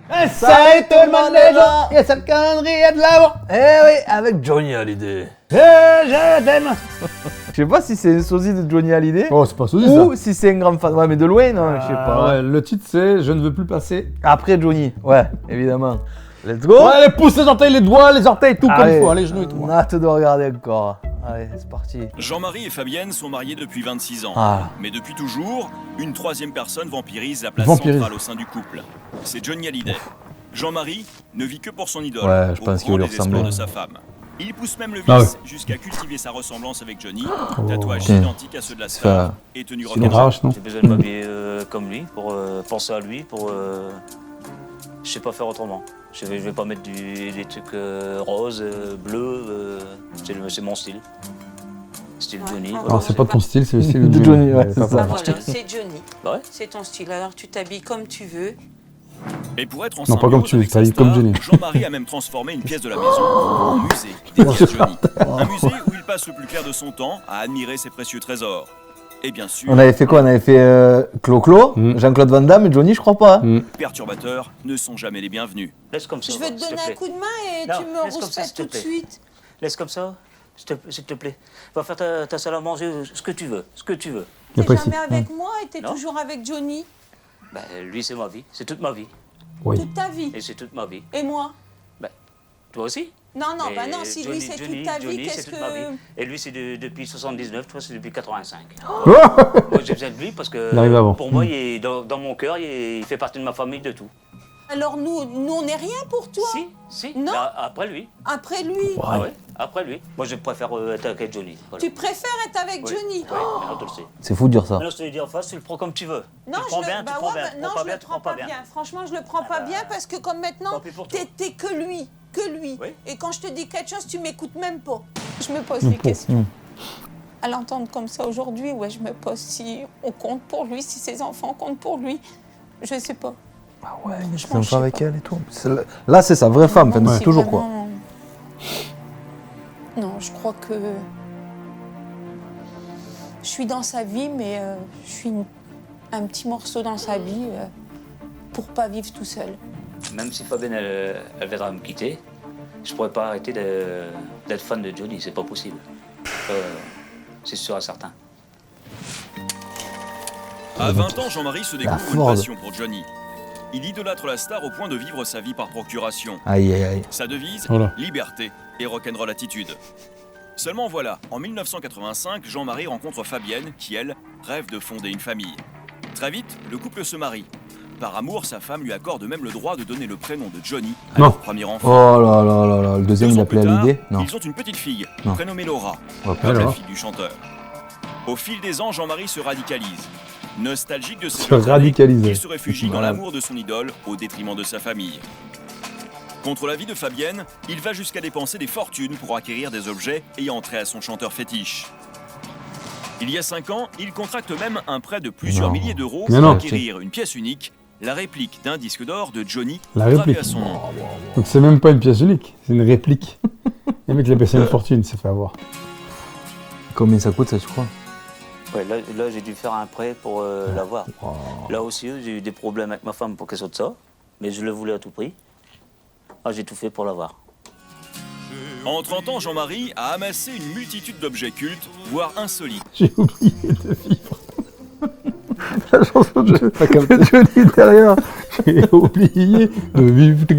Salut tout le monde les gens, il y a ce calendrier de l'avant. Eh oui, avec Johnny Hallyday. Je t'aime. Je sais pas si c'est un sosie de Johnny Hallyday. Oh, c'est pas sosie, ou ça. si c'est un grand fan. Ouais, mais de loin, non, je sais pas. Ouais, le titre c'est Je ne veux plus passer. Après Johnny, ouais, évidemment. Let's go. Ouais, allez, pousse les orteils, les doigts, les orteils, tout comme Allez, il faut, hein, les genoux et tout. on a hâte de regarder encore. Allez, c'est parti. Jean-Marie et Fabienne sont mariés depuis 26 ans. Ah. Mais depuis toujours, une troisième personne vampirise la place Vampirise. centrale au sein du couple. C'est Johnny Hallyday. Jean-Marie ne vit que pour son idole, Ouais, je au pense qu'il grand veut lui désespoir ressembler. de sa femme. Il pousse même le vice Ah ouais. jusqu'à cultiver sa ressemblance avec Johnny, tatouage Tiens. identique à ceux de la star Ça- et tenue C'est une rage, non? J'ai besoin de m'habiller comme lui, pour penser à lui, pour... je sais pas faire autrement. Je vais pas mettre des trucs roses, bleus, c'est mon style. Style Johnny. Ouais. voilà. Alors, c'est pas ton style, c'est le style De Johnny, ouais, c'est ça. Ah, voilà, c'est Johnny. Ouais. C'est ton style. Alors tu t'habilles comme tu veux. Et pour être en Non, pas comme symbiose tu veux, avec sa t'habilles comme star, Johnny. Jean-Marie a même transformé une pièce de la maison en musée dédié à Johnny. Un musée où il passe le plus clair de son temps à admirer ses précieux trésors. Et bien sûr, On avait fait quoi? On avait fait Clo-Clo, Jean-Claude Van Damme et Johnny, je crois pas. les perturbateurs ne sont jamais les bienvenus. Laisse comme ça. Je vais te s'il donner un plaît. coup de main et Non, tu me laisse comme ça, rouspètes s'il te tout de plaît. suite. Laisse comme ça, s'il te plaît. Va faire ta salle à manger, ce que tu veux, ce que tu veux. Y a T'es pas jamais ici. avec moi et t'es Non. toujours avec Johnny. Ben, lui, c'est ma vie, c'est toute ma vie. Oui. Toute ta vie. Et c'est toute ma vie. Et moi? Toi aussi? Non, non, Et bah non, si lui c'est toute ta vie, Johnny, qu'est-ce c'est toute ma que... vie. Et lui, c'est depuis 79, toi, c'est depuis 85. Oh Moi, j'ai besoin de lui parce que Il arrive avant. pour moi, il est dans mon cœur, il fait partie de ma famille, de tout. Alors nous on n'est rien pour toi. Si. Non. Bah, après lui. Après lui. Ah ouais, après lui. Moi, je préfère être avec Johnny. Voilà. Tu préfères être avec Oui. Johnny. Oui, maintenant, tu le sais. C'est fou de dire ça. Maintenant, je te le dis en face, tu le prends comme tu veux. Non, tu le prends bien, bah tu le prends ouais, bien. bah Tu non, prends pas je bien, le tu prends prends pas bien. Franchement, je le prends pas bah, bien parce que comme maintenant, tant pis pour toi. t'es que lui. Oui. Et quand je te dis quelque chose, tu m'écoutes même pas. Je me pose des questions. À l'entendre comme ça aujourd'hui, ouais, je me pose si on compte pour lui, si ses enfants comptent pour lui. Je sais pas. Ah ouais, il est Franchement, je sympa sais avec pas. elle et tout. Là, c'est sa vraie femme, enfin, Même c'est si toujours quoi. vraiment- Non, je crois que je suis dans sa vie, mais je suis un petit morceau dans sa vie pour pas vivre tout seul. Même si Fabienne, elle viendra me quitter, je pourrais pas arrêter d'être fan de Johnny, c'est pas possible. C'est sûr et certain. À 20 ans, Jean-Marie se découvre une Ford. passion pour Johnny. Il idolâtre la star au point de vivre sa vie par procuration. Aïe, aïe, aïe. Sa devise, Voilà. liberté et rock'n'roll attitude. Seulement voilà, en 1985, Jean-Marie rencontre Fabienne qui, elle, rêve de fonder une famille. Très vite, le couple se marie. Par amour, sa femme lui accorde même le droit de donner le prénom de Johnny à Non. leur premier enfant. Oh là là là là, le deuxième, 2 il ans appelait plus tard, Hallyday? Non. ils ont une petite fille, Non. prénommée Laura, On va pas la Alors. fille du chanteur. Au fil des ans, Jean-Marie se radicalise. Nostalgique de ses Se jeunes années, radicaliser. il se réfugie dans Voilà. l'amour de son idole au détriment de sa famille. Contre l'avis de Fabienne, il va jusqu'à dépenser des fortunes pour acquérir des objets ayant trait à son chanteur fétiche. Il y a 5 ans, il contracte même un prêt de plusieurs Non. milliers d'euros Mais pour non. acquérir une pièce unique, la réplique d'un disque d'or de Johnny La gravé réplique. à son nom. Donc c'est même pas une pièce unique, c'est une réplique. Le mec, il a passé une fortune, il s'est fait avoir. Combien ça coûte, ça, tu crois? Ouais, là j'ai dû faire un prêt pour l'avoir. Oh. Là aussi, j'ai eu des problèmes avec ma femme pour qu'elle sorte ça, mais je le voulais à tout prix. Ah, j'ai tout fait pour l'avoir. En 30 ans, Jean-Marie a amassé une multitude d'objets cultes, voire insolites. J'ai oublié de vivre. La chanson de Pas capté. Johnny derrière. J'ai oublié de vivre, de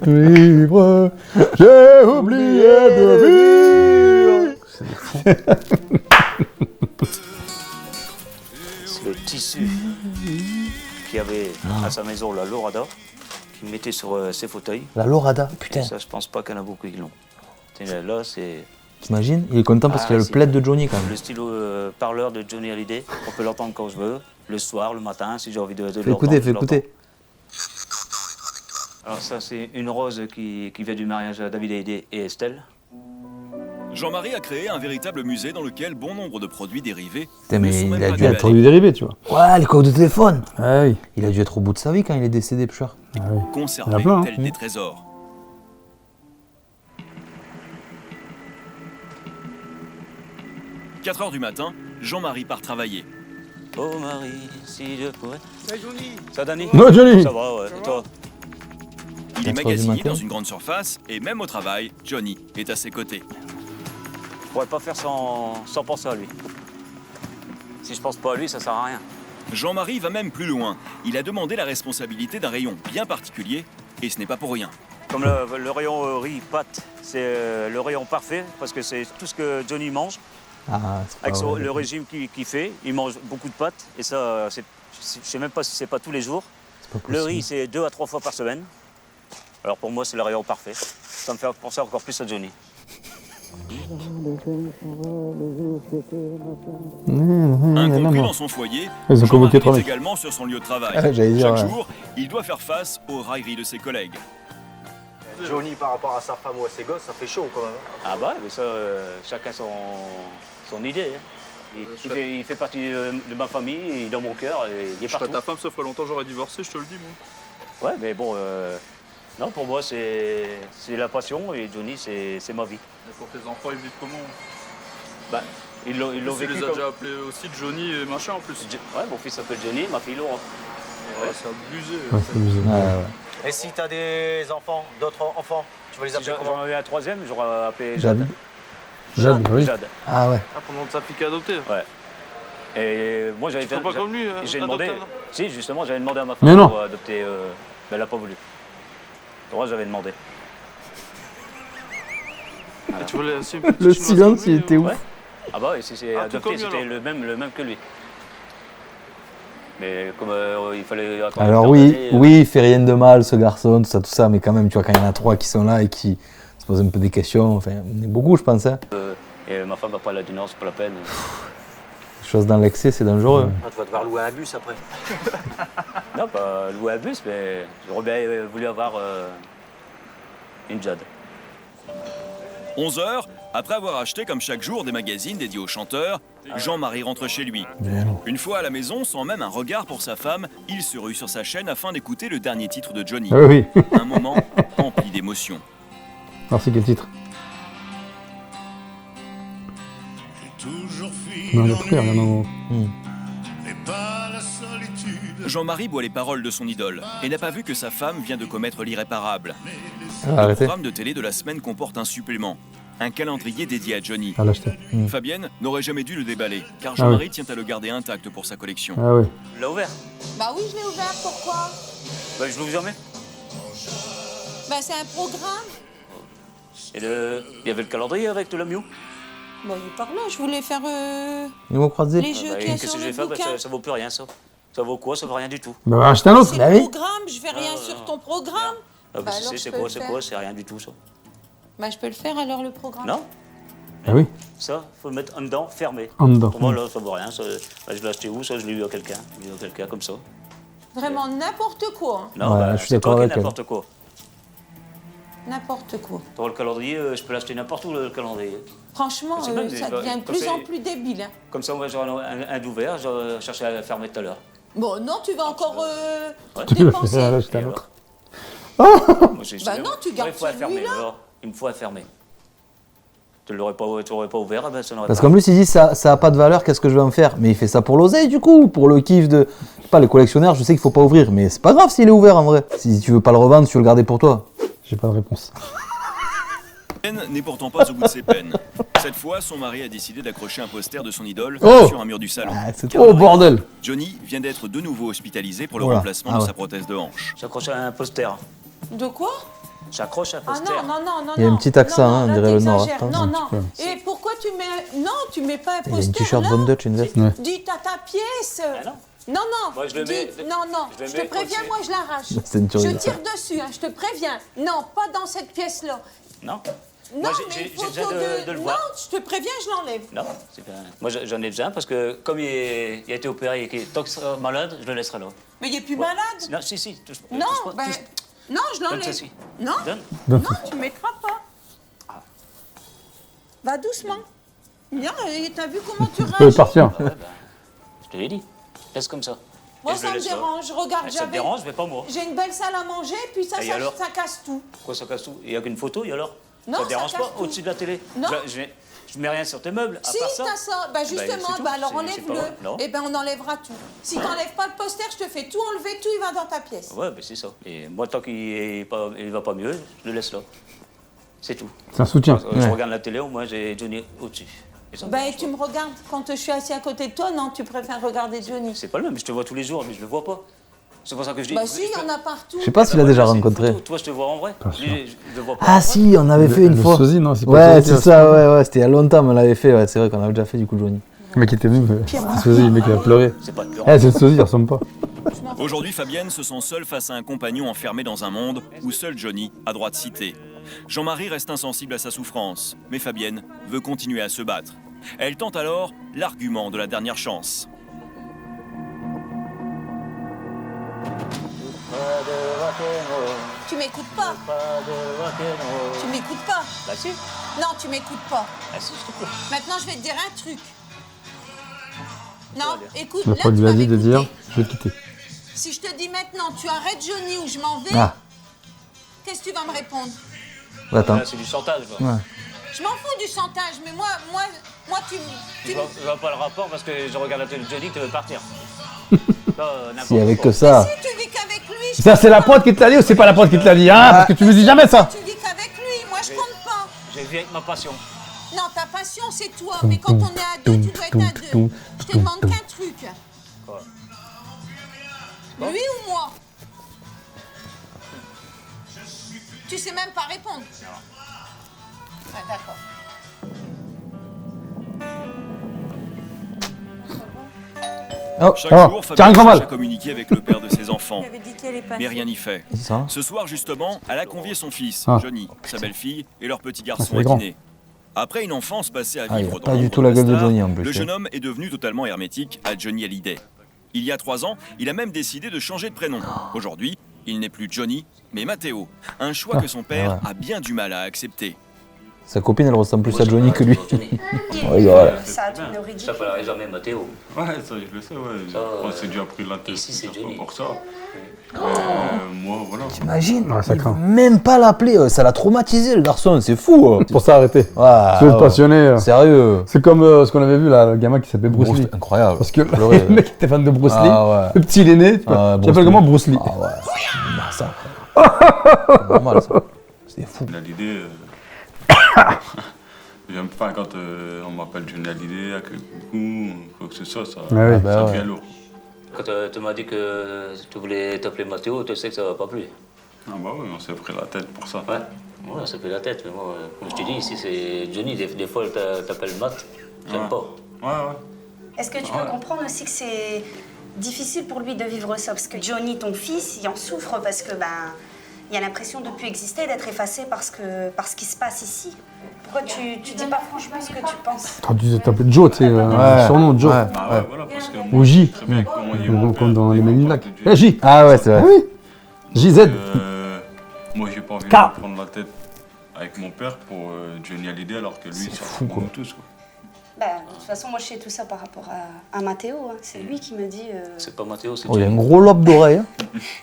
vivre. J'ai oublié de vivre. C'est le tissu qu'il y avait à sa maison, la Lorada, qu'il mettait sur ses fauteuils. La Lorada, Et putain. ça, je pense pas qu'il y en a beaucoup qui l'ont. Là, c'est T'imagines? Il est content parce Ah, qu'il a le c'est- plaid de Johnny quand même. le stylo parleur de Johnny Hallyday. On peut l'entendre quand je veux, le soir, le matin, si j'ai envie de Fais l'entendre. écouter, je fais l'entends. écouter. Alors ça, c'est une rose qui vient du mariage à David Hallyday et Estelle. Jean-Marie a créé un véritable musée dans lequel bon nombre de produits dérivés Putain, ne mais sont même il a pas dû Il a déballés. produit dérivé, tu vois. Ouais, les coques de téléphone. Ah oui. Il a dû être au bout de sa vie quand il est décédé, Pcheur. Ah oui. conservés Il y en a plein, hein. tels des trésors. « 4 heures du matin, Jean-Marie part travailler. Oh Marie, si je pourrais... Salut Johnny. Ça Danny? Non, Johnny. Ça va, ouais. Et toi? Il est 4 heures du magasinier matin. dans une grande surface et même au travail, Johnny est à ses côtés. Je pourrais pas faire sans penser à lui. Si je pense pas à lui, ça sert à rien. Jean-Marie va même plus loin. Il a demandé la responsabilité d'un rayon bien particulier et ce n'est pas pour rien. Comme le rayon riz, pâtes, c'est le rayon parfait parce que c'est tout ce que Johnny mange. Ah, c'est pas Avec vrai. le régime qu'il fait, il mange beaucoup de pâtes et ça, je sais même pas si c'est pas tous les jours. C'est pas Le possible. riz, c'est 2 à 3 fois par semaine. Alors pour moi, c'est le rayon parfait. Ça me fait penser encore plus à Johnny. Incompris dans son foyer, Ils ont convoqué 3 Jean-Marie est mecs. également sur son lieu de travail. Ah, j'allais dire, Chaque ouais. jour, il doit faire face aux railleries de ses collègues. Johnny par rapport à sa femme ou à ses gosses, ça fait chaud quand même. Ah bah, mais ça, chacun son idée. Hein. Il fait partie de ma famille, il est dans mon cœur, et il est Je serais partout. ta femme, ça ferait longtemps que j'aurais divorcé, je te le dis, moi. Ouais, mais bon, non, pour moi, c'est la passion et Johnny, c'est ma vie. Et pour tes enfants, ils vivent comment? Bah, ils l'ont Tu vécu les as comme... déjà appelés aussi Johnny et machin en plus. Ouais, mon fils s'appelle Johnny, ma fille Laura. Ouais, c'est abusé. Ouais, c'est amusant. Ouais, ouais. Et si t'as des enfants, d'autres enfants, tu vas les Si appeler comment? j'en avais un troisième, j'aurais appelé Jade. Jade. Jade, oui. Jade. Ah ouais. Ah, pendant ta fille adoptée. Ouais. Et moi, j'avais Tu fais pas comme lui, hein, j'ai demandé. adopter, non? Si, justement, j'avais demandé à ma Mais femme non. pour adopter. Mais elle n'a pas voulu. Moi, j'avais demandé. Ah, tu voulais aussi une petite Le chinoise silence, comme lui, il était ouf. Ouais. Ah bah, et si c'est Ah, tout comme adopté, lui, c'était alors. le même que lui. Mais comme il fallait attendre. Alors une oui, paire d'années, oui, il fait rien de mal ce garçon, tout ça, mais quand même, tu vois, quand il y en a 3 qui sont là et qui se posent un peu des questions, enfin, on est beaucoup, je pense. Hein. Et ma femme, après, elle a dit non, c'est pas la peine. Les choses dans l'excès, c'est dangereux. Ah, tu vas devoir louer un bus après. Non, pas louer un bus, mais j'aurais bien voulu avoir une Jade. 11h, après avoir acheté comme chaque jour des magazines dédiés aux chanteurs, Jean-Marie rentre chez lui. Une fois à la maison, sans même un regard pour sa femme, il se rue sur sa chaîne afin d'écouter le dernier titre de Johnny. Ah oui. Un moment empli d'émotions. Alors c'est quel titre? Non, le frère, là, non. Jean-Marie boit les paroles de son idole et n'a pas vu que sa femme vient de commettre l'irréparable. Ah, Le arrêtez. programme de télé de la semaine comporte un supplément, un calendrier dédié à Johnny. À l'acheter. Fabienne n'aurait jamais dû le déballer, car Ah Jean-Marie tient à le garder intact pour sa collection. Ah ouais. Tu l'as ouvert? Bah oui, je l'ai ouvert, pourquoi? Bah, je l'ouvre jamais. Bah c'est un programme. Et il y avait le calendrier avec de la Miu. Bon, il est par là, je voulais faire Ils m'ont croisé. les jeux qu'il y a Qu'est-ce sur que je le vais faire? Bah, bouquin. ça vaut plus rien, ça. Ça vaut quoi? Ça vaut rien du tout. Bah, achète un autre. C'est Bah le oui. programme, je fais rien sur ton programme. Ah, Bah, alors, c'est je peux quoi? le C'est faire. quoi? C'est rien du tout, ça. Bah je peux le faire alors le programme. Non? Ah oui. Ça, faut le mettre en dedans, fermé. En dedans. Pour moi, là, ça vaut rien. Ça, bah, je l'ai acheté où? Ça, je l'ai eu à quelqu'un. Je l'ai eu à quelqu'un comme ça. Vraiment n'importe quoi. Hein. Non, Ouais, bah, je suis c'est d'accord toi qui avec elle. n'importe quoi. N'importe quoi. Pour le calendrier, je peux l'acheter n'importe où, le calendrier. Franchement, C'est même ça des- devient de comme plus c'est- en plus débile. Hein. Comme ça, moi, j'aurai un d'ouvert. Je cherchais à fermer tout à l'heure. Bon, non, tu vas encore Tu vas dépenser. acheter Et un alors autre. Moi, Bah non, tu gardes Il faut la fermer, celui-là. alors. Il me faut la fermer. Tu l'aurais pas ouvert, ben, ça n'aurait Parce pas. qu'en plus, il dit ça a pas de valeur, qu'est-ce que je vais en faire? Mais il fait ça pour l'oseille du coup, pour le kiff de. Je sais pas, les collectionneurs, je sais qu'il faut pas ouvrir, mais c'est pas grave s'il est ouvert en vrai. Si tu veux pas le revendre, tu veux le garder pour toi. J'ai pas de réponse. Fabienne n'est pourtant pas au bout de ses peines. Cette fois, son mari a décidé d'accrocher un poster de son idole Oh sur un mur du salon. Ah, c'est Car Oh bordel. Johnny vient d'être de nouveau hospitalisé pour le Voilà. remplacement Ah de ouais. sa prothèse de hanche. J'accroche un poster. De quoi? J'accroche un Ah poster. non, non, non, non. Il y a un non. petit accent, Non, hein, on là, dirait le Nord, t'exagères. hein, Non, un non. petit Et pourquoi tu mets. Non, tu mets pas un Il y a une poster t-shirt là. Von Dutch, une veste. Ouais. Dis, t'as ta pièce. Ah non. Non, non. Moi, je le dis, mets- non, non. je le Je mets te préviens, au-dessus. moi, je l'arrache. C'est une Je tuerie. tire dessus, hein, je te préviens. Non, pas dans cette pièce-là. Non. Non, Moi, mais j'ai une photo besoin de le Non, voir. je te préviens, je l'enlève. Non, c'est pas... Moi, j'en ai besoin parce que comme il a été opéré et qu'il tant qu'il sera malade, je le laisserai là. Mais il est plus malade. Non, si, si. Non, ben, non, je Donne l'enlève. ceci. Non, Donne. non, tu mettras pas. Va doucement. Non, t'as vu comment tu Tu peux réagis? partir. Ouais, ben, je te l'ai dit. Laisse comme ça. Moi, Et je ça le me laisse là. dérange. Regarde, Ça te dérange, mais pas moi. j'ai une belle salle à manger, puis ça, Et ça, alors ça casse tout. Quoi, ça casse tout? Il n'y a qu'une photo, et alors? Non, ça te dérange ça pas casse tout. au-dessus de la télé? Non. Je Je mets rien sur tes meubles, à Si, part ça. t'as ça. Bah c'est justement, tout. bah alors C'est pas- enlève-le. non. Et ben on enlèvera tout. Si t'enlèves pas le poster, je te fais tout enlever, tout il va dans ta pièce. Ouais, ben c'est ça. Et moi, tant qu'il va pas mieux, je le laisse là. C'est tout. C'est un soutien. Je regarde la télé, au moins j'ai Johnny au-dessus. Et ça me Bah et dérange tu pas. me regardes quand je suis assis à côté de toi, non, tu préfères regarder Johnny. C'est pas le même, je te vois tous les jours, mais je le vois pas. C'est pour ça que je dis. Bah si, il y en a partout. Je sais pas s'il a déjà rencontré. Toi, je te vois en vrai. Lui, je le vois pas. en Ah vrai. si, on avait fait une Le fois. sosie, non, c'est pas Ouais, sosie, c'est ça, ouais, c'était il y a longtemps, mais on l'avait fait, ouais, c'est vrai qu'on avait déjà fait du coup Johnny. Le mec était venu, c'était le sosie, le mec il a pleuré. C'est pas de peur. Eh, c'est le sosie, il ressemble pas. Aujourd'hui, Fabienne se sent seule face à un compagnon enfermé dans un monde où seul Johnny a droit de citer. Jean-Marie reste insensible à sa souffrance, mais Fabienne veut continuer à se battre. Elle tente alors l'argument de la dernière chance. Tu m'écoutes pas. Tu m'écoutes pas. Bah si. Non, tu m'écoutes pas. Ah si, je te plaît. Maintenant, je vais te dire un truc. Non, écoute, La là, fois tu qu'il a vas dit de dire, m'écouter. je vais quitter. Si je te dis maintenant, tu arrêtes Johnny ou je m'en vais, Ah, qu'est-ce que tu vas me répondre? attends. Là, c'est du chantage. Quoi. Ouais. Je m'en fous du chantage, mais moi, tu Je vois pas le rapport parce que je regarde la télé de Johnny, tu veux partir. Si, avec que ça. Si tu vis qu'avec lui, Ça, c'est la pote qui te l'a dit ou c'est pas la pote qui te l'a dit, hein? Parce que tu me dis jamais ça. tu vis qu'avec lui, moi je compte pas. J'ai vu avec ma passion. Non, ta passion c'est toi, mais quand on est à deux, tu dois être à deux. Je te demande qu'un truc. Quoi? Lui ou moi? Tu sais même pas répondre. Ouais, d'accord. Oh, Chaque Ah, jour, tiens, un Fabienne grand cherche mal. à communiquer avec le père de ses enfants. Il avait dit qu'elle est pas. Mais rien n'y fait. c'est ça. Ce soir, justement, elle a convié son fils, Ah. Johnny, sa belle-fille et leur petit Ah, garçon c'est à grand. dîner. Après une enfance passée à Ah, il vivre a dans pas du l'ombre tout la de gueule de star, Johnny, en plus, le hein. jeune homme est devenu totalement hermétique à Johnny Hallyday. Il y a 3 ans, il a même décidé de changer de prénom. Aujourd'hui, il n'est plus Johnny, mais Matteo. Un choix que son père ouais. a bien du mal à accepter. Sa copine, elle ressemble plus à Johnny que lui. Johnny. Ouais, voilà. Ça a tourné au Ça ridicule. parlerait jamais Mathéo. Ouais, ça je le sais, ouais. Ça, On s'est déjà pris la tête ici, c'est plusieurs Johnny. fois pour ça. Moi, voilà. T'imagines? Ouais, ça Il craint. veut même pas l'appeler, ça l'a traumatisé le garçon, c'est fou. Pour ça, arrêter. Ouais, C'est ouais. passionné. Sérieux. C'est comme ce qu'on avait vu là, le gamin qui s'appelait Bruce Lee. Incroyable. Parce que Pleurer. le mec était fan de Bruce Lee. Ah ouais. Le petit il est né, tu Ah, t'appelles Bruce comment Lee. Bruce Lee? Ah ouais. Bah, ça. C'est normal ça. C'est fou. Johnny Hallyday. J'aime pas quand on m'appelle Johnny Hallyday avec le coucou, quoi que ce soit, ça, Ah oui. Bah ça ouais. devient lourd. Quand tu m'as dit que tu voulais t'appeler Mathéo, tu sais que ça va pas plus. Ah bah oui, on s'est pris la tête pour ça. Ouais, ouais, ça fait la tête. Mais moi, comme je te dis, ici c'est Johnny, des fois t'appelles Matt, j'aime Ouais. pas. Ouais, ouais. Est-ce que tu peux comprendre aussi que c'est difficile pour lui de vivre ça? Parce que Johnny, ton fils, il en souffre parce que il a l'impression de ne plus exister, d'être effacé parce qu'il se passe ici. Pourquoi tu dis pas franchement ce que tu penses? Quand tu t'appelles Joe, tu sais, Ouais. surnom Joe. Ouais. Bah ouais, voilà, parce que moi, Ou J. très bien comment il est mon Comme dans père, les on Men in parle Black. de Eh, J. Ah ouais, c'est Ah vrai. oui. JZ. Moi, j'ai pas envie de Car- me prendre la tête avec mon père pour Johnny Hallyday alors que lui, il s'en fou, fout comme quoi. nous tous. Quoi. De toute façon, moi, je sais tout ça par rapport à Mathéo. Hein. C'est lui qui me dit... C'est pas Mathéo, c'est Oh, il y a Johnny. un gros lobe d'oreille. Hein.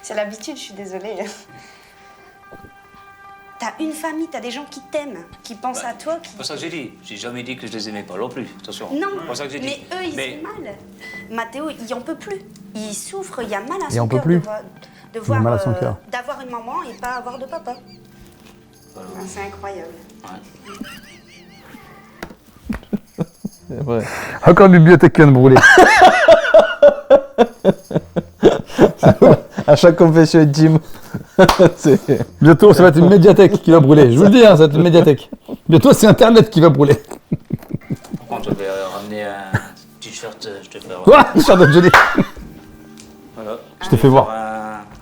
C'est l'habitude, je suis désolée. T'as une famille, t'as des gens qui t'aiment, qui pensent à toi. C'est pour ça que j'ai dit. J'ai jamais dit que je les aimais pas non plus. Attention. Non, C'est pour ça que j'ai dit. mais eux, ils ont mal. Mathéo, il en peut plus. Il souffre, il y a mal à Il son en peut cœur plus. de voir a mal à son cœur. d'avoir une maman et pas avoir de papa. Ah, c'est incroyable. C'est vrai. Encore une bibliothèque qui vient de brûler. À chaque confession intime. C'est- Bientôt, ça va être une médiathèque qui va brûler. Je vous le dis, hein, ça va être une médiathèque. Bientôt, c'est Internet qui va brûler. Par contre, je vais ramener un t-shirt, je te fais Quoi? Richard de Johnny. Voilà. Je te fais voir.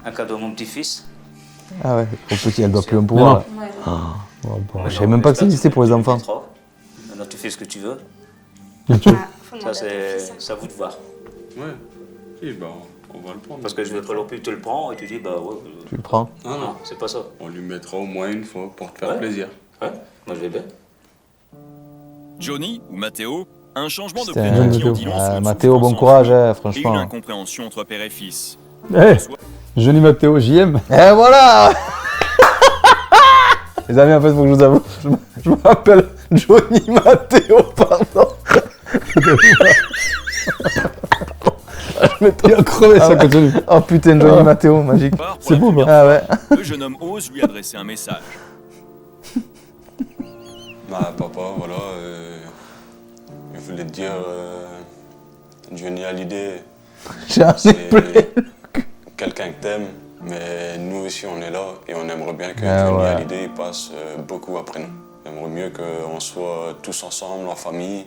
Un cadeau à mon petit-fils. Ah ouais, trop petit, elle doit plus un pouvoir. non. là. Je savais même pas que ça existait pour les enfants. Maintenant, tu fais ce que tu veux. Bien sûr. Faut Ça, demander à ton fils, hein. c'est à vous de voir. Ouais. Et bah, on va le prendre. Parce que je vais pas non plus te le prendre et tu dis, bah ouais. Tu le prends. Non, c'est pas ça. On lui mettra au moins une fois pour te faire Ouais. plaisir. Ouais, moi je vais bien. Johnny ou Matteo, un changement de Putain, prénom qui en Mathéo. dit long sur une Mathéo, souffrance bon courage, enfant et une franchement. incompréhension entre père et fils. Eh, Johnny Mathéo, JM. Et voilà. Les amis, en fait, faut que je vous avoue, je m'appelle Johnny Matteo, pardon. Il a crevé, ça continue. Oh putain, Johnny Matteo, magique. C'est beau, bah. Ah ouais. Le jeune homme ose lui adresser un message. Bah, papa, voilà, je voulais te dire, Johnny Hallyday, J'ai un c'est replay. quelqu'un que t'aimes, mais nous aussi on est là et on aimerait bien que Ah Johnny ouais. Hallyday il passe beaucoup après nous. J'aimerais mieux qu'on soit tous ensemble, en famille,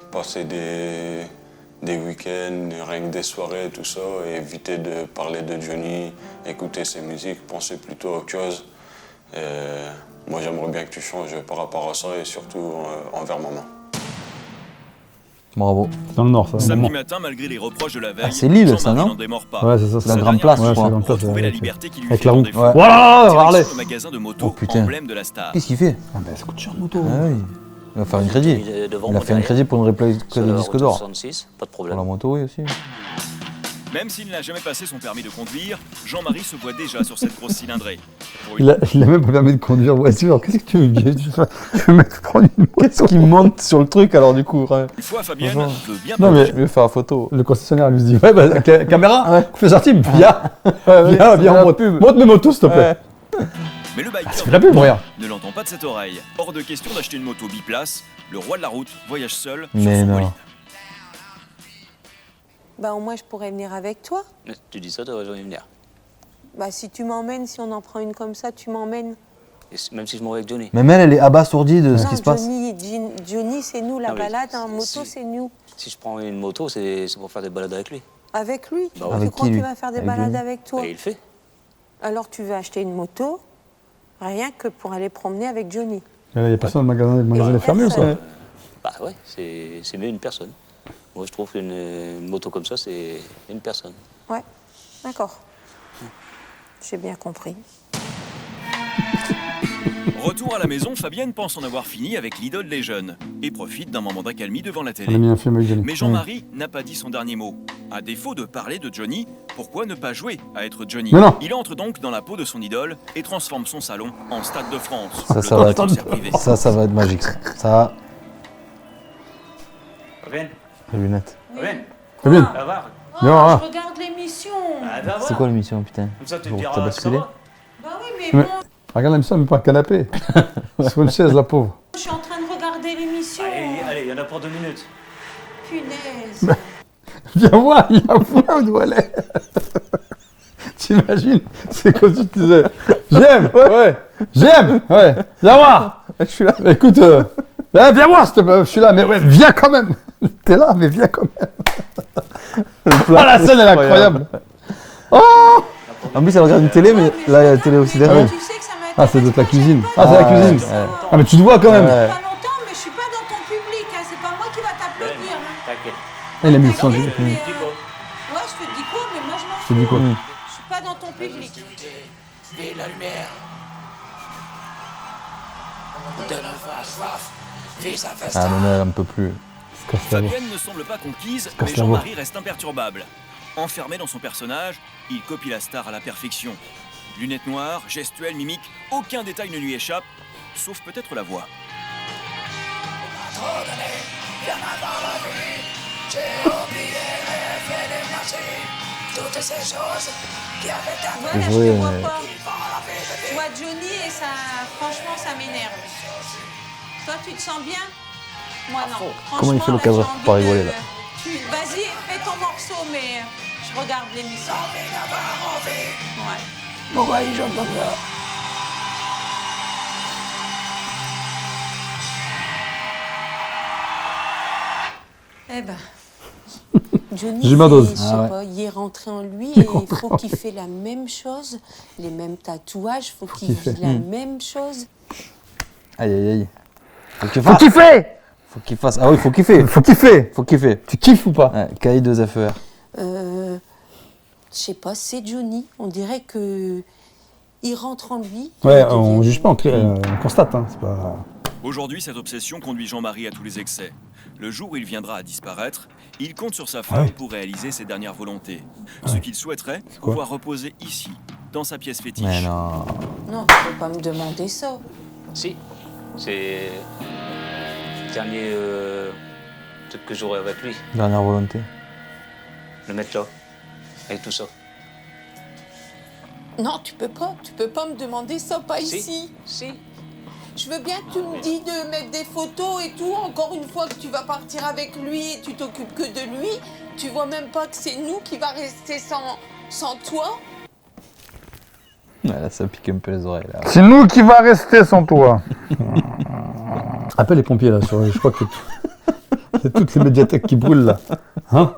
passer des week-ends, rien que des soirées, tout ça, et éviter de parler de Johnny, écouter ses musiques, penser plutôt à autre chose. Moi, j'aimerais bien que tu changes par rapport à ça et surtout envers maman. Bravo. C'est dans le nord, ça. Samedi vraiment. matin, malgré les reproches de la veille, Ah, c'est Lille, ça, Jean-Marie non n'en démord pas. Ouais, c'est ça. La c'est grande place, je Ouais, c'est crois. la grande place. Retrouver la avec- liberté qui lui avec fait la tant roue. défaut. Ouais. Voilà, Direction Harley. le magasin de moto, Oh, putain. emblème de la star. Qu'est-ce qu'il fait? Ah, ben, ça coûte cher, une moto. Ah oui. Il va faire un crédit. Devant, Il a fait un crédit pour une réplique sur de la disque route d'or. 66, pas de Pour problème. la moto, oui, aussi. Même s'il n'a jamais passé son permis de conduire, Jean-Marie se voit déjà sur cette grosse cylindrée. Pour Il a même pas permis de conduire voiture. Qu'est-ce que tu veux dire? Tu veux mettre prendre une moto? Qu'est-ce qu'il monte sur le truc alors du coup? Ouais. une fois, Fabienne Bonjour. veut bien Non, mais- Je vais faire la photo. Le concessionnaire lui dit ouais, bah, caméra, fais sortir, viens, ouais, viens, c'est viens, la monte, pub. monte mes motos, s'il te plaît. Mais le biker C'est la pub, regarde. ne l'entend pas de cette oreille. Hors de question d'acheter une moto biplace. Le roi de la route voyage seul Mais sur son non. bolide. Bah, au moins, je pourrais venir avec toi. Mais tu dis ça, t'aurais jamais venir. Bah, si tu m'emmènes, si on en prend une comme ça, tu m'emmènes. Même si je m'en vais avec Johnny. Même elle est abasourdie de ce Non, qui se passe. Johnny, c'est nous. La Non, mais balade en moto, si- c'est nous. Si je prends une moto, c'est pour faire des balades avec lui. Avec lui. Bah ouais. Tu Avec crois qui, qu'il lui? va faire des Avec balades Johnny avec toi? Et il le fait. Alors, tu veux acheter une moto, rien que pour aller promener avec Johnny. Il n'y a personne, le magasin est fermé ou ça? Personne. Bah ouais, c'est mieux une personne. Moi, je trouve qu'une moto comme ça, c'est une personne. Ouais, d'accord. J'ai bien compris. Retour à la maison, Fabienne pense en avoir fini avec l'idole des jeunes et profite d'un moment d'accalmie devant la On a télé. mis un film avec Johnny. Mais Jean-Marie n'a pas dit son dernier mot. À défaut de parler de Johnny, pourquoi ne pas jouer à être Johnny? Mais non. Il entre donc dans la peau de son idole et transforme son salon en Stade de France. Ça, le ça temps va d'un être- concert privé. Ça va être magique. Ça, Fabienne, les lunettes. Fabienne, Fabienne, va voir. viens voir. Je regarde l'émission. Va voir. C'est quoi l'émission, putain? Comme ça, tu Pour te te diras, ça basculer. va. Bah oui, Mais- Regarde l'émission, même pas un canapé. Sur une chaise, la pauvre. je suis en train de regarder l'émission. Allez, il y en a pour 2 minutes. Punaise. Viens voir, il a voir où elle est. T'imagines? C'est comme si tu disais j'aime, ouais, j'aime, ouais, viens voir. Je suis là. Écoute, viens voir, s'il te plaît, je suis là, mais ouais, viens quand même. T'es là, mais viens quand même. Ah, la scène, elle est incroyable. Oh! En plus, elle regarde une télé, mais là, il y a la télé aussi derrière. Tu sais que ça m'intéresse Ah, c'est de pas, la cuisine. j'aime Ah, c'est la pas. cuisine. ouais. Ah, mais tu te vois quand même. Ouais. Pas longtemps, mais je suis pas dans ton public. Hein. C'est pas moi qui va t'applaudir. Hein. T'inquiète. Il a mis le son. T'inquiète, mais, Dis quoi? ouais, je te dis quoi, mais moi je m'en Je fous. te dis quoi? Je suis pas dans ton public. Ah, non, mais elle en peut plus. Fabienne ne semble pas conquise, mais casse la voix. Jean-Marie reste imperturbable. Enfermé dans son personnage, il copie la star à la perfection. Lunettes noires, gestuelles, mimiques, aucun détail ne lui échappe, sauf peut-être la voix. Ouais, là, je jouer, te vois pas. Je vois Johnny et ça, franchement, ça m'énerve. Toi, tu te sens bien? Moi, non. Comment il fait le Franchement, cadreur là, j'ai pour pas envie de- rigoler, là? Vas-y, fais ton morceau, mais je regarde l'émission. Ouais. Eh ben, Johnny, J'ai ma dose. je sais Ah ouais. pas, il est rentré en lui et il faut qu'il fait la même chose, les mêmes tatouages, il faut qu'il qu'il vit fait. la même chose. Aïe, aïe, aïe. Faut qu'il Faut fasse. kiffer. Faut qu'il fasse. Ah oui, faut kiffer. Faut kiffer. Faut kiffer. Tu kiffes ou pas? Ouais, KI2FER. Je sais pas, c'est Johnny. On dirait que il rentre en lui. Ouais, il on devient- juge pas, on constate. Hein. C'est pas... Aujourd'hui, cette obsession conduit Jean-Marie à tous les excès. Le jour où il viendra à disparaître, il compte sur sa femme pour réaliser ses dernières volontés. Ce qu'il souhaiterait, quoi pouvoir reposer ici, dans sa pièce fétiche. Mais non. Non, tu peux pas me demander ça. Si, c'est le dernier truc que j'aurai avec lui, Dernière volonté. le mettre là, avec tout ça. Non, tu peux pas me demander ça, pas ici. Si. Je veux bien que tu me dis de mettre des photos et tout. Encore une fois que tu vas partir avec lui et tu t'occupes que de lui. Tu vois même pas que c'est nous qui va rester sans toi. Ouais, là, ça pique un peu les oreilles. Là. C'est nous qui va rester sans toi. Appelle les pompiers là, je crois que c'est toutes les médiathèques qui brûlent là. Hein?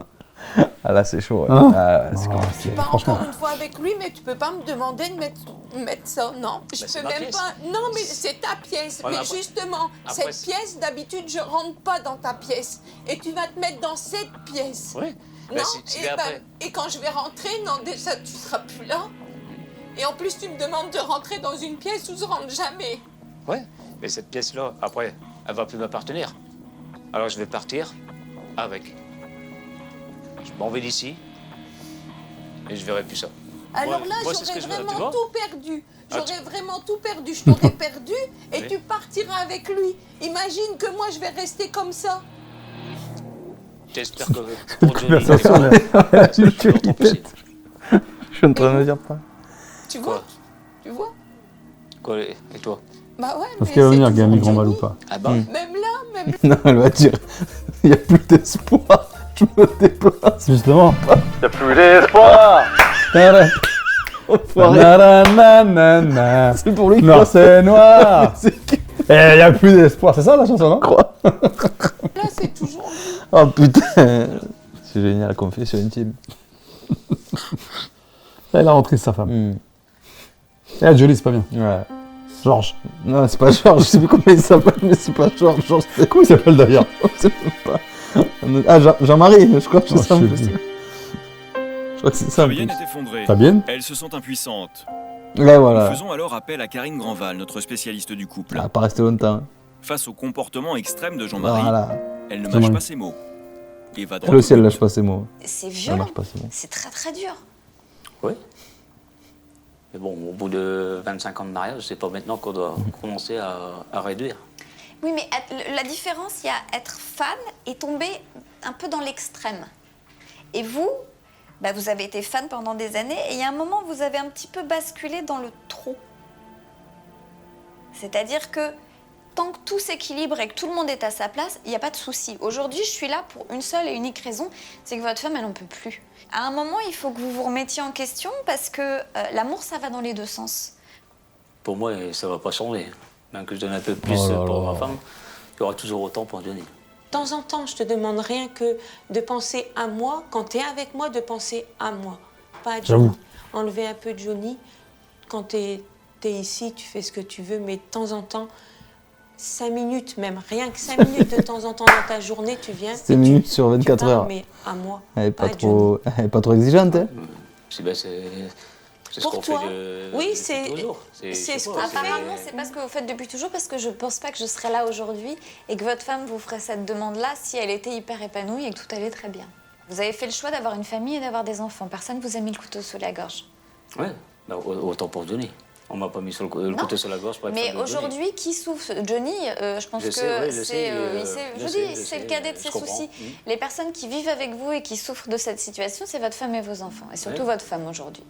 Ah là, c'est chaud. Ouais. Hein? Ah, c'est compliqué. Pas Franchement. encore une fois avec lui, mais tu peux pas me demander de mettre ça. Non, je c'est peux ma même pièce. pas. Non, mais c'est ta pièce. Voilà, mais après- justement, après, cette pièce, d'habitude, je rentre pas dans ta pièce. Et tu vas te mettre dans cette pièce. Oui. Non, c'est après. et quand je vais rentrer, non, déjà, tu seras plus là. Et en plus, tu me demandes de rentrer dans une pièce où je rentre jamais. Ouais, mais cette pièce-là, après, elle va plus m'appartenir. Alors je vais partir avec. Je m'en vais d'ici et je verrai plus ça. Alors Moi- là, moi, c'est ce j'aurais que je veux, tu vraiment vois. tout perdu. Ah, J'aurais vraiment tout perdu. Je t'aurais perdu et Oui. tu partiras avec lui. Imagine que moi, je vais rester comme ça. J'espère que pour Johnny, Conversation, là. c'est le plus longtemps possible. Je suis en train de me dire pas. Tu vois Quoi? Tu vois Quoi, et toi? Bah ouais, Est-ce mais qu'elle va c'est venir, toujours Gami Grandval ou Johnny. pas? Ah bah, Même là, même Non, elle va dire il n'y a plus d'espoir, je me déplace. Justement. Y'a plus d'espoir. Nanana. C'est pour lui que Non, c'est noir. c'est Eh, y a plus d'espoir. C'est ça la chanson, non? là, c'est toujours lui. Oh putain. C'est génial, confession intime. Elle a rentré sa femme. Hmm. Eh, Jolie, c'est pas bien. Ouais. Georges. Non, c'est pas Georges, je sais plus comment il s'appelle, mais c'est pas Georges. Georges, c'est Comment il s'appelle d'ailleurs? je sais même pas. Ah, Jean-Marie, je crois que c'est ça. je en sais plus. plus. Je crois que c'est ça. en Fabienne plus. est effondrée. Fabienne? Elle se sent impuissante. Ouais, Nous voilà. faisons alors appel à Karine Grandval, notre spécialiste du couple. Ah, pas resté longtemps. Face au comportement extrême de Jean-Marie, Voilà. elle ne Jean-Marie. mâche pas ses mots. Et va droit Elle au aussi, elle but. lâche pas ses mots. C'est Elle violent. marche pas ses mots. C'est très très dur. oui. Mais bon, au bout de 25 ans de mariage, c'est pas maintenant qu'on doit commencer à réduire. Oui, mais la différence, il y a être fan et tomber un peu dans l'extrême. Et vous, bah, vous avez été fan pendant des années et il y a un moment, vous avez un petit peu basculé dans le trop. C'est-à-dire que tant que tout s'équilibre et que tout le monde est à sa place, il n'y a pas de souci. Aujourd'hui, je suis là pour une seule et unique raison, c'est que votre femme, elle n'en peut plus. À un moment, il faut que vous vous remettiez en question parce que l'amour, ça va dans les deux sens. Pour moi, ça va pas changer. Même que je donne un peu plus Oh là pour là. ma femme, il y aura toujours autant pour Johnny. De temps en temps, je te demande rien que de penser à moi, quand tu es avec moi, de penser à moi, pas à Johnny. J'avoue. Enlever un peu Johnny. Quand tu es ici, tu fais ce que tu veux, mais de temps en temps, 5 minutes même, rien que 5 minutes de temps en temps dans ta journée, tu viens. 5 et minutes sur tu 24 parles, heures. Mais à moi, Elle est pas pas à trop, elle est pas trop exigeante, hein. C'est ce Pour qu'on toi, fait oui, depuis c'est- toujours. c'est je sais ce pas, qu'on fait. Apparemment, c'est pas ce que vous faites depuis toujours parce que je pense pas que je serais là aujourd'hui et que votre femme vous ferait cette demande-là si elle était hyper épanouie et que tout allait très bien. Vous avez fait le choix d'avoir une famille et d'avoir des enfants. Personne vous a mis le couteau sous la gorge. Ouais, bah, autant pour Johnny. On m'a pas mis sur le Non. couteau sur la gorge pour être Mais fan de Johnny. aujourd'hui, qui souffre Johnny, je pense Je que sais, oui, je c'est, sais, il sait- je je sais, dis, je c'est le sais, cadet de je ses comprends. soucis. Les personnes qui vivent avec vous et qui souffrent de cette situation, c'est votre femme et vos enfants, et surtout Ouais. votre femme aujourd'hui.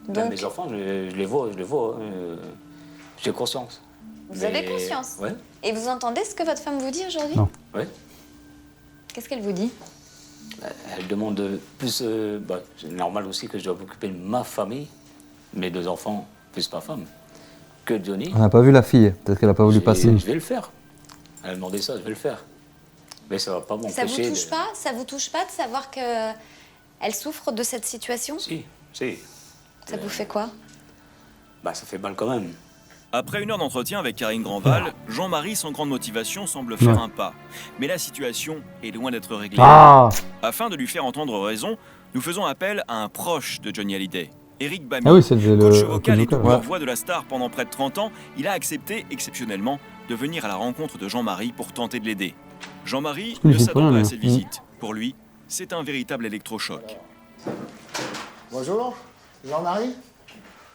Même Donc, mes enfants, je les vois. J'ai conscience. vous avez conscience. Ouais, Et vous entendez ce que votre femme vous dit aujourd'hui? Non. ouais. Qu'est-ce qu'elle vous dit? Elle demande plus. C'est normal aussi que je dois m'occuper de ma famille, mes 2 enfants, plus ma femme, que Johnny. On n'a pas vu la fille, peut-être qu'elle a pas voulu Je- passer. Je vais le faire. Elle a demandé ça, je vais le faire. Mais ça va pas m'empêcher. Ça vous touche de- pas? Ça vous touche pas de savoir que elle souffre de cette situation? Si. Ça vous fait quoi? Bah, ça fait mal quand même. Après 1 heure d'entretien avec Karine Grandval, Jean-Marie, sans grande motivation, semble faire Ouais. un pas. Mais la situation est loin d'être réglée. Ah! Afin de lui faire entendre raison, nous faisons appel à un proche de Johnny Hallyday, Eric Bamy. Ah oui, c'est le Coach vocal et vocal, doubleur ouais. voix de la star pendant près de 30 ans, il a accepté, exceptionnellement, de venir à la rencontre de Jean-Marie pour tenter de l'aider. Jean-Marie que ne il fait s'attend pas, pas à mais- cette visite. Pour lui, c'est un véritable électrochoc. Bonjour, Jean-Marie.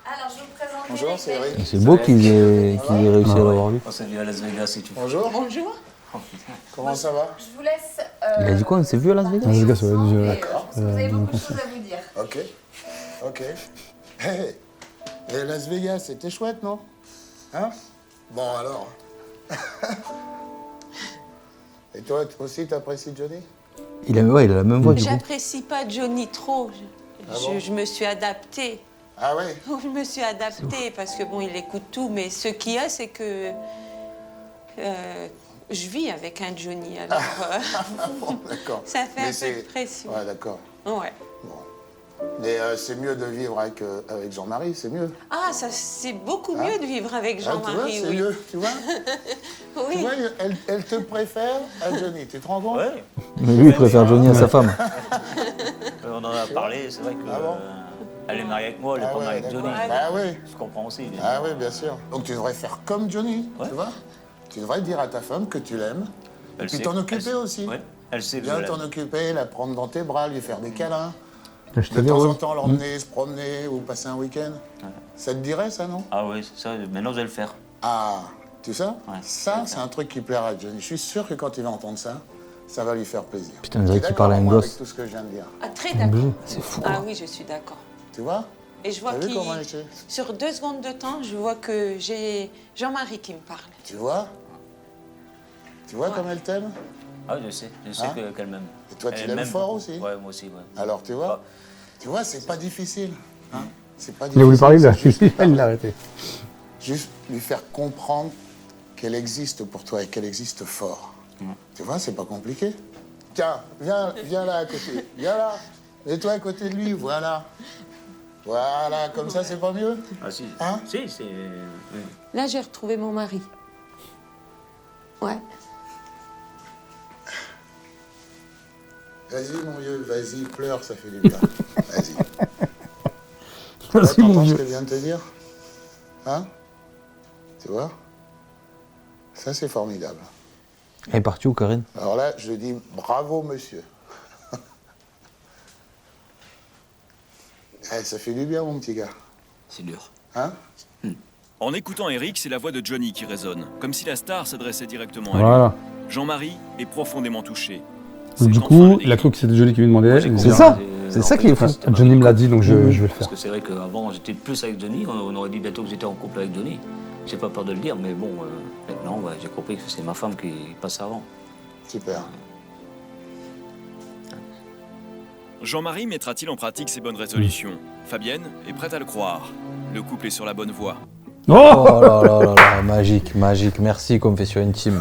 Alors, je vous présente Bonjour, c'est Eric. C'est beau qu'ils aient réussi à l'avoir vu. On s'est vu à Las Vegas si tu veux. Bonjour. Bonjour. Comment ça va? Je vous laisse. Il a dit quoi? On s'est vu à Las Vegas? Las Vegas, ouais, D'accord. Parce que vous avez beaucoup de choses à vous dire. Ok. Ok. Hey. Et Las Vegas, c'était chouette, non? Hein? Bon, alors. Et toi aussi, t'apprécies Johnny? Il a la même voix du coup. J'apprécie pas Johnny trop. Ah bon? Je me suis adaptée. Ah ouais? Je me suis adaptée parce que bon, il écoute tout, mais ce qu'il y a, c'est que je vis avec un Johnny. Alors, Bon, d'accord. ça fait Mais un peu de pression. Ouais, d'accord. Ouais. Mais c'est mieux de vivre avec Jean-Marie, c'est mieux. Ah, ça, c'est beaucoup Hein? mieux de vivre avec Ah, tu vois, Jean-Marie, c'est oui. mieux, tu vois? Oui. Tu vois, elle te préfère à Johnny, tu te rends compte? Ouais. Mais lui, il préfère Johnny à sa femme. On en a parlé, c'est vrai que. Ah bon? Elle est mariée avec moi, elle est Ah pas ouais, mariée avec Johnny. d'accord. Bah oui. Je comprends aussi. mais- Ah oui, bien sûr. Donc tu devrais faire comme Johnny, Ouais. tu vois? Tu devrais dire à ta femme que tu l'aimes. Et Elle puis sait- t'en elle occuper sait- aussi. Ouais, elle sait que je Bien l'aime. t'en occuper, la prendre dans tes bras, lui faire des câlins. Je De te dis, temps ouais. en temps, l'emmener se promener ou passer un week-end. Ça te dirait, ça, non? Ah oui, c'est ça, maintenant je vais le faire. Ah, tu sais? Ouais. Ça, c'est un truc qui plaira à Johnny. Je suis sûr que quand il va entendre ça, ça va lui faire plaisir. Putain, on dirait T'es qu'il parlait à un d'accord, moi, gosse. avec tout ce que je viens de dire. Ah, très d'accord. C'est fou. Ah oui, je suis d'accord. Tu vois? Et je vois T'as vu qu'il... comment elle était? Sur 2 secondes de temps, je vois que j'ai Jean-Marie qui me parle. Tu vois? Tu vois comme elle t'aime? Ah, je sais Hein? qu'elle m'aime. Et toi, tu Elle l'aimes m'aime fort beaucoup. aussi? Ouais, moi aussi, ouais. Alors, tu vois? Ah. Tu vois, c'est pas difficile. Hein? C'est pas Il a voulu parler, c'est juste il l'a arrêté. Juste lui faire comprendre qu'elle existe pour toi et qu'elle existe fort. Tu vois, c'est pas compliqué. Tiens, viens là à côté. Viens là. Mets-toi à côté de lui, voilà. Voilà, comme ça, c'est pas mieux? Ah si. Hein? Si, c'est... oui. Là, j'ai retrouvé mon mari. Ouais. Vas-y, mon vieux, vas-y, pleure, ça fait du bien. Vas-y. Merci, mon T'entends ce vieux. que je viens de te dire? Hein? Tu vois? Ça, c'est formidable. Elle est partie où, Karine? Alors là, je dis bravo, monsieur. Eh, ça fait du bien, mon petit gars. C'est dur. Hein? En écoutant Eric, c'est la voix de Johnny qui résonne, comme si la star s'adressait directement à Voilà. lui. Jean-Marie est profondément touché. Donc, du Ses enfants coup, le il a décrivent. cru que c'était Johnny qui lui demandait. J'ai Il me compris. dit, ça. Et, C'est en ça fait, qui est fou. c'était Johnny me l'a pas- dit, donc je vais le Parce faire. que c'est vrai qu'avant, j'étais plus avec Johnny. On aurait dit bientôt que j'étais en couple avec Johnny. J'ai pas peur de le dire, mais bon, maintenant, ouais, j'ai compris que c'est ma femme qui passe avant. Super. Jean-Marie mettra-t-il en pratique ses bonnes résolutions? Fabienne est prête à le croire. Le couple est sur la bonne voie. Oh, Oh là là là là, magique, magique. Merci, confession intime.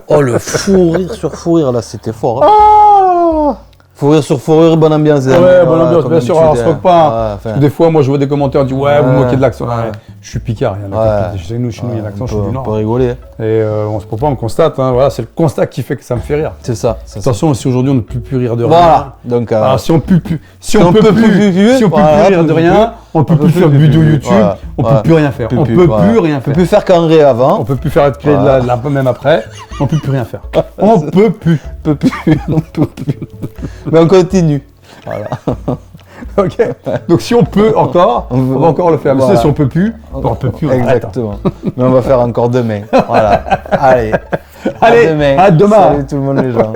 Oh, le fou rire sur fou rire, là, c'était fort. Hein. Oh Fou rire sur fou rire, bonne ambiance. hein. Ouais, bonne Voilà, ambiance, comme bien sûr, d'habitude, alors on se moque pas. hein. Hein. Ouais, Parce que enfin, des fois, moi, je vois des commentaires, du ouais, vous Ouais. moquez de l'accent. Ouais. Ouais. Je suis picard, il y en a Ouais. qui- chez nous, il y a l'accent, je suis du on Nord. peut rigoler. hein. Et on se prend pas, on constate. Hein, voilà, c'est le constat qui fait que ça me fait rire. C'est ça. c'est ça. Attention, si aujourd'hui on ne peut plus rire de rien. Voilà. Donc, Alors, si on peut plus, si on on peut peut plus, plus, si on peut voilà, plus rire de rien, on peut plus faire de vidéos YouTube, voilà, on voilà. peut plus rien faire. On peut voilà. plus rien On peut faire. plus faire qu'en rire avant. On peut plus faire être créé Voilà. même après. On peut plus rien faire. On peut plus. On peut plus. On peut plus. Mais on continue. Voilà. Ok. Donc si on peut encore, on va encore le faire. Mais Voilà. si on peut plus, on peut plus. on arrête. Exactement. Mais on va faire encore demain. Voilà. Allez. Allez, à demain. à demain. Salut tout le monde les gens.